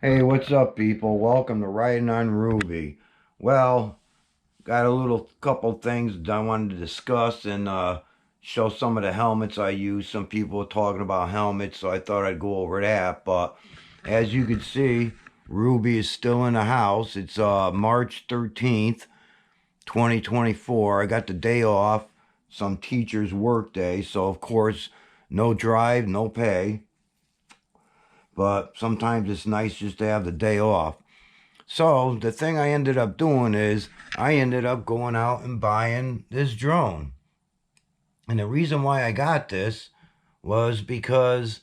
Hey, what's up, people? Welcome to Riding on Ruby. Well, got a little couple things that I wanted to discuss and show some of the helmets I use. Some people are talking about helmets, so I thought I'd go over that. But as you can see, Ruby is still in the house. It's March 13th, 2024. I got the day off, some teacher's work day, so of course, no drive, no pay. But sometimes it's nice just to have the day off. So the thing I ended up doing is I ended up going out and buying this drone. And the reason why I got this was because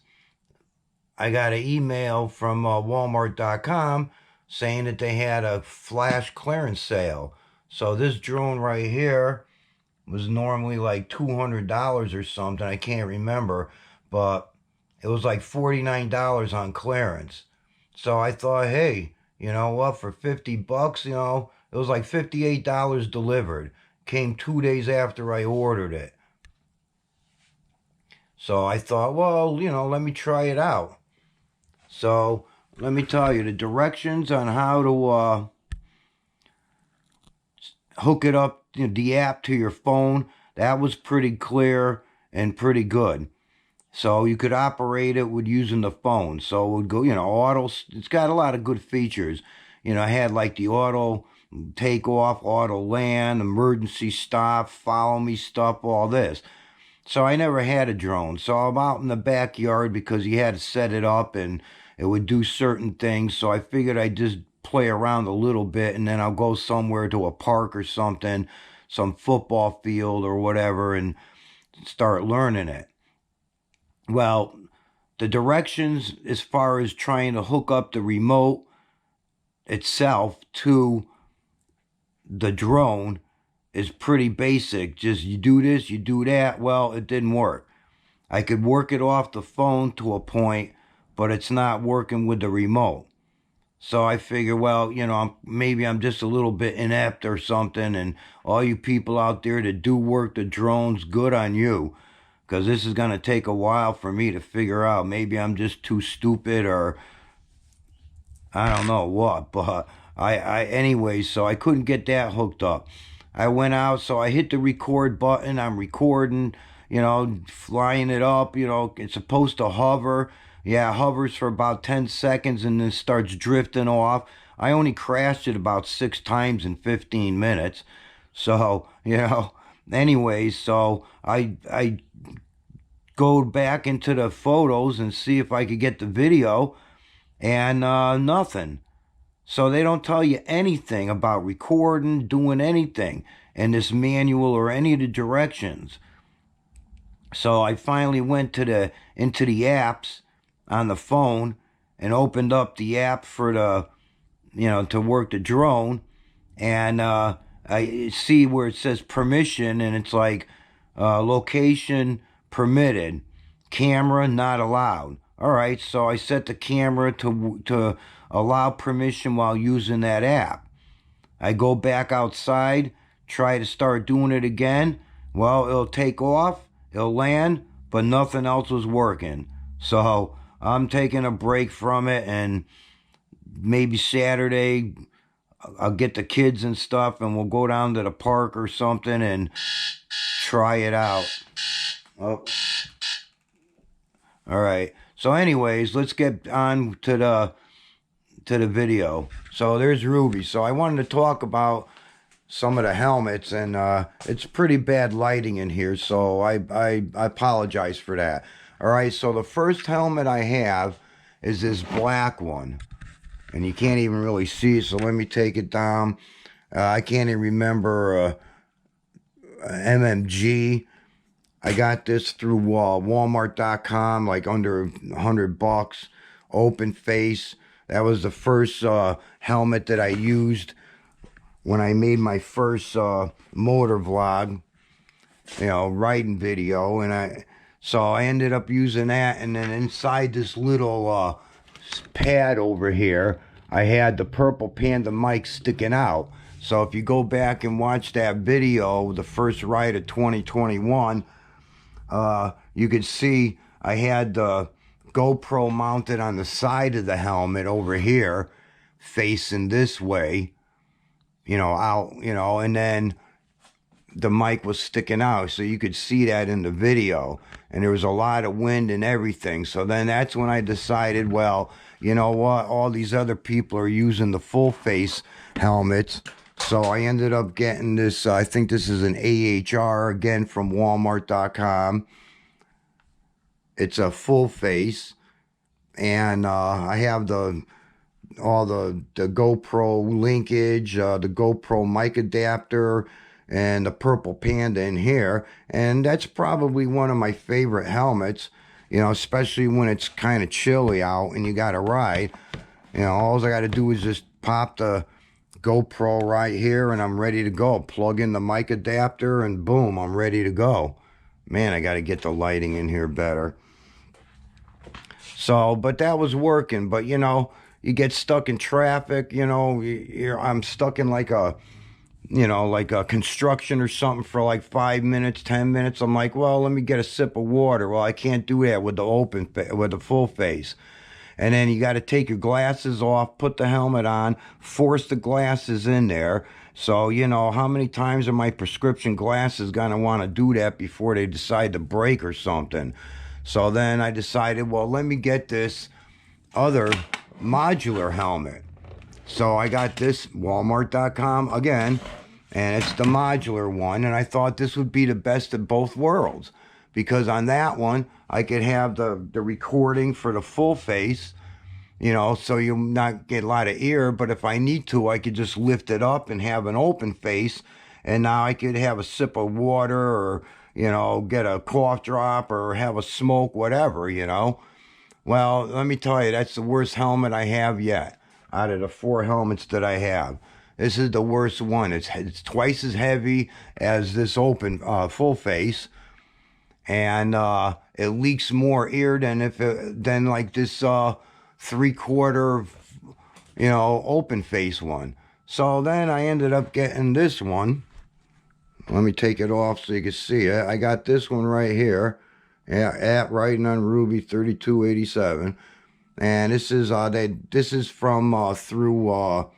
I got an email from Walmart.com saying that they had a flash clearance sale. So this drone right here was normally like $200 or something. I can't remember, but it was like $49 on clearance. So I thought, hey, you know what, for 50 bucks, it was like $58 delivered. Came 2 days after I ordered it. So I thought, well, let me try it out. So let me tell you the directions on how to hook it up, the app to your phone. That was pretty clear and pretty good. So you could operate it with using the phone. So it would go, auto. It's got a lot of good features. I had like the auto takeoff, auto land, emergency stop, follow me stuff, all this. So I never had a drone. So I'm out in the backyard because you had to set it up and it would do certain things. So I figured I'd just play around a little bit and then I'll go somewhere to a park or something, some football field or whatever, and start learning it. Well, the directions as far as trying to hook up the remote itself to the drone is pretty basic. Just you do this, you do that. Well, it didn't work. I could work it off the phone to a point, but it's not working with the remote. So I figure, well, maybe I'm just a little bit inept or something. And all you people out there that do work the drones, good on you. Because this is going to take a while for me to figure out. Maybe I'm just too stupid or I don't know what. But anyways, so I couldn't get that hooked up. I went out, so I hit the record button. I'm recording, flying it up. It's supposed to hover. Yeah, it hovers for about 10 seconds and then starts drifting off. I only crashed it about 6 times in 15 minutes. So, anyways, so I go back into the photos and see if I could get the video, and nothing. So they don't tell you anything about recording, doing anything in this manual or any of the directions. So I finally went into the apps on the phone and opened up the app for to work the drone, and I see where it says permission, and it's like location permitted, camera not allowed. All right, so I set the camera to allow permission while using that app. I go back outside, try to start doing it again. Well, it'll take off, it'll land, but nothing else was working. So I'm taking a break from it, and maybe Saturday I'll get the kids and stuff and we'll go down to the park or something and try it out. Oh, all right. So anyways, let's get on to the video. So there's Ruby. So I wanted to talk about some of the helmets, and it's pretty bad lighting in here, so I apologize for that. All right, so the first helmet I have is this black one, and you can't even really see it, so let me take it down. I can't even remember MMG. I got this through Walmart.com, like under 100 bucks. Open face. That was the first helmet that I used when I made my first motor vlog, riding video, and so I ended up using that. And then inside this little pad over here, I had the purple Panda mic sticking out. So if you go back and watch that video, the first ride of 2021, you could see I had the GoPro mounted on the side of the helmet over here, facing this way, out, and then the mic was sticking out, so you could see that in the video, and there was a lot of wind and everything. So then that's when I decided, well, you know what, all these other people are using the full face helmets, so I ended up getting this. I think this is an AHR, again from Walmart.com. It's a full face, and I have all the GoPro linkage, the GoPro mic adapter, and the Purple Panda in here. And that's probably one of my favorite helmets, especially when it's kind of chilly out and you got to ride. All I got to do is just pop the GoPro right here and I'm ready to go. Plug in the mic adapter and boom, I'm ready to go. Man, I got to get the lighting in here better. So, but that was working. But, you get stuck in traffic, I'm stuck in like a construction or something for like 5 minutes, 10 minutes. I'm like, well, let me get a sip of water. Well, I can't do that with the full face. And then you got to take your glasses off, put the helmet on, force the glasses in there. So, how many times are my prescription glasses going to want to do that before they decide to break or something? So then I decided, well, let me get this other modular helmet. So I got this Walmart.com again, and it's the modular one, and I thought this would be the best of both worlds, because on that one I could have the recording for the full face, so you'll not get a lot of ear, but if I need to, I could just lift it up and have an open face, and now I could have a sip of water, or get a cough drop, or have a smoke, whatever. Well, let me tell you, that's the worst helmet I have yet. Out of the 4 helmets that I have, this is the worst one. It's twice as heavy as this open full face, and it leaks more air than like this 3/4 open face one. So then I ended up getting this one. Let me take it off so you can see it. I got this one right here, at Riding on Ruby 3287. And this is from through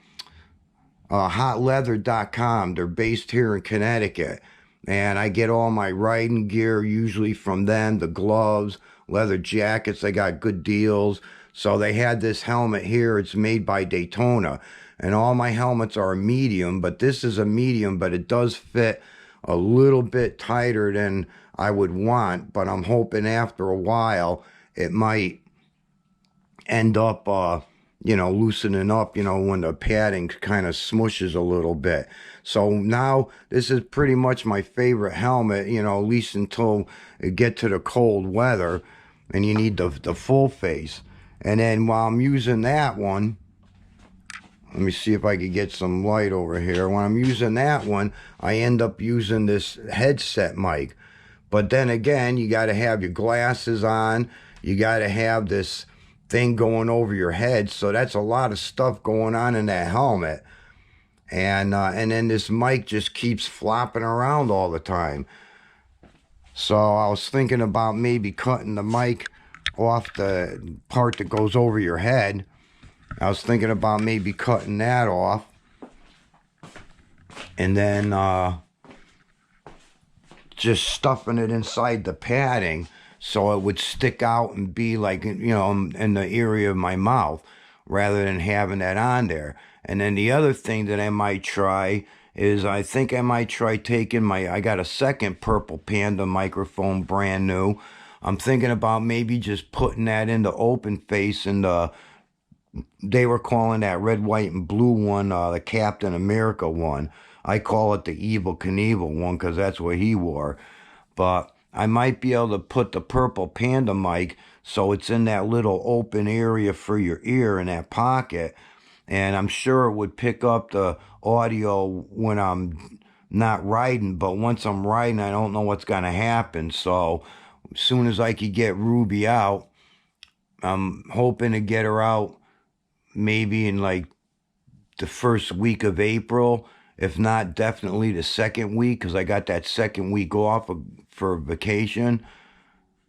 hotleather.com. They're based here in Connecticut, and I get all my riding gear usually from them. The gloves, leather jackets, they got good deals. So they had this helmet here. It's made by Daytona, and all my helmets are a medium, but this is a medium, but it does fit a little bit tighter than I would want. But I'm hoping after a while it might end up loosening up, when the padding kind of smushes a little bit. So now this is pretty much my favorite helmet, at least until it get to the cold weather and you need the full face. And then while I'm using that one, let me see if I could get some light over here. When I'm using that one, I end up using this headset mic. But then again, you got to have your glasses on. You got to have this thing going over your head. So that's a lot of stuff going on in that helmet. And then this mic just keeps flopping around all the time. So I was thinking about maybe cutting the mic off the part that goes over your head. I was thinking about maybe cutting that off, and then just stuffing it inside the padding so it would stick out and be like, in the area of my mouth, rather than having that on there. And then the other thing that I might try is, I think I might try taking I got a second Purple Panda microphone, brand new. I'm thinking about maybe just putting that in the open face, and they were calling that red, white, and blue one the Captain America one. I call it the Evel Knievel one because that's what he wore. But I might be able to put the Purple Panda mic so it's in that little open area for your ear in that pocket. And I'm sure it would pick up the audio when I'm not riding. But once I'm riding, I don't know what's going to happen. So as soon as I could get Ruby out, I'm hoping to get her out maybe in like the first week of April. If not, definitely the second week, because I got that second week off for vacation.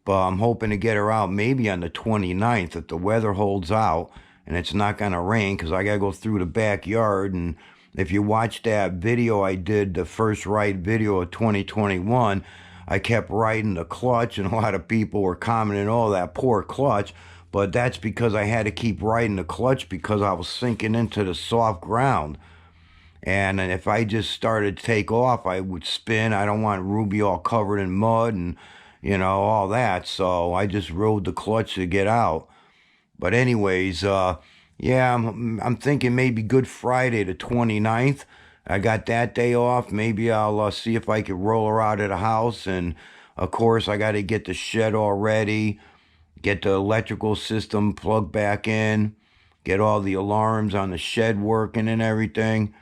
But I'm hoping to get her out maybe on the 29th if the weather holds out and it's not going to rain, because I got to go through the backyard. And if you watch that video I did, the first ride video of 2021, I kept riding the clutch, and a lot of people were commenting, oh, that poor clutch. But that's because I had to keep riding the clutch because I was sinking into the soft ground. And if I just started to take off, I would spin. I don't want Ruby all covered in mud and, all that. So I just rode the clutch to get out. But anyways, yeah, I'm thinking maybe Good Friday the 29th. I got that day off. Maybe I'll see if I can roll her out of the house. And, of course, I got to get the shed all ready, get the electrical system plugged back in, get all the alarms on the shed working and everything.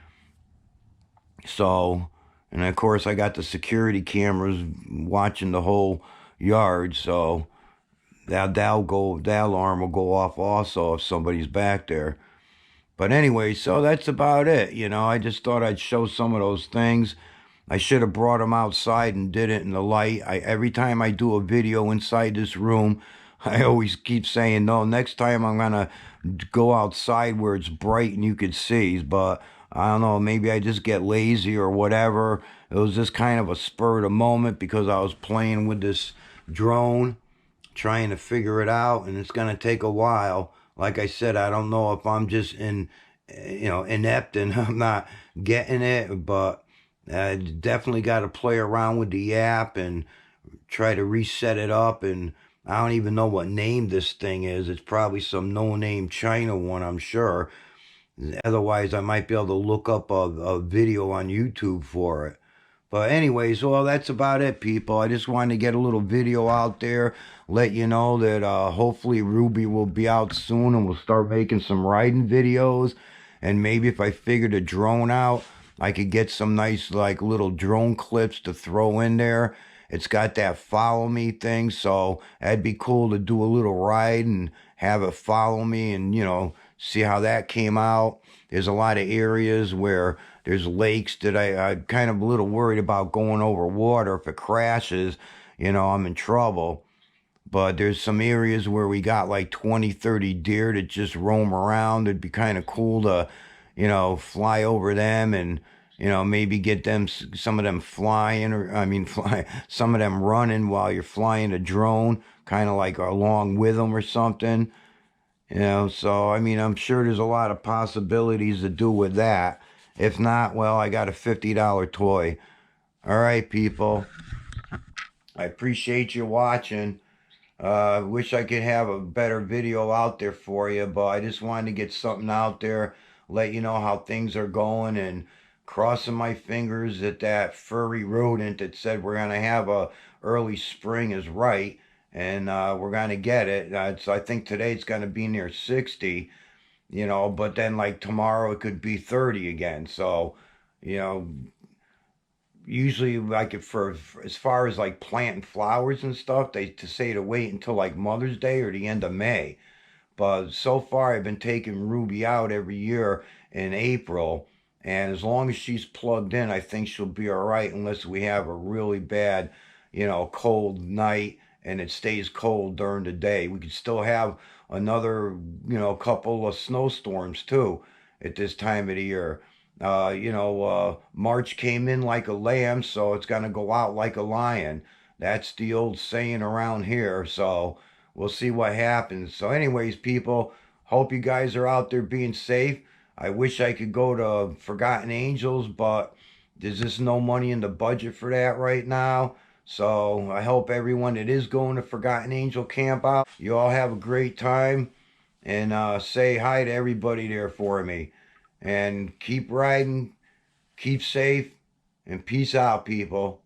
So, and of course, I got the security cameras watching the whole yard. So that alarm will go off also if somebody's back there. But anyway, so that's about it. I just thought I'd show some of those things. I should have brought them outside and did it in the light. Every time I do a video inside this room, I always keep saying, no, next time I'm going to go outside where it's bright and you can see. But I don't know, maybe I just get lazy or whatever. It was just kind of a spur of the moment because I was playing with this drone, trying to figure it out, and it's going to take a while. Like I said, I don't know if I'm just inept and I'm not getting it, but I definitely got to play around with the app and try to reset it up. And I don't even know what name this thing is. It's probably some no-name China one, I'm sure. Otherwise, I might be able to look up a video on YouTube for it. But anyways, well, that's about it, people. I just wanted to get a little video out there, let you know that hopefully Ruby will be out soon and we'll start making some riding videos. And maybe if I figure the drone out, I could get some nice like little drone clips to throw in there. It's got that follow me thing, so that'd be cool to do a little ride and have it follow me and, see how that came out. There's a lot of areas where there's lakes that I'm kind of a little worried about going over water. If it crashes, I'm in trouble. But there's some areas where we got like 20, 30 deer that just roam around. It'd be kind of cool to, fly over them and, maybe get them, some of them flying, or fly, some of them running while you're flying a drone, kind of like along with them or something. So I'm sure there's a lot of possibilities to do with that. If not, well, I got a $50 toy. All right, people. I appreciate you watching. Wish I could have a better video out there for you, but I just wanted to get something out there, let you know how things are going, and crossing my fingers that furry rodent that said we're going to have a early spring is right, and we're going to get it. So I think today it's going to be near 60, but then like tomorrow it could be 30 again. So, usually like for as far as like planting flowers and stuff, they to say to wait until like Mother's Day or the end of May. But so far I've been taking Ruby out every year in April, and as long as she's plugged in, I think she'll be all right, unless we have a really bad, cold night and it stays cold during the day. We could still have another, couple of snowstorms too at this time of the year. March came in like a lamb, so it's going to go out like a lion. That's the old saying around here. So we'll see what happens. So anyways, people, hope you guys are out there being safe. I wish I could go to Forgotten Angels, but there's just no money in the budget for that right now. So I hope everyone that is going to Forgotten Angel camp out, you all have a great time. And say hi to everybody there for me. And keep riding, keep safe, and peace out, people.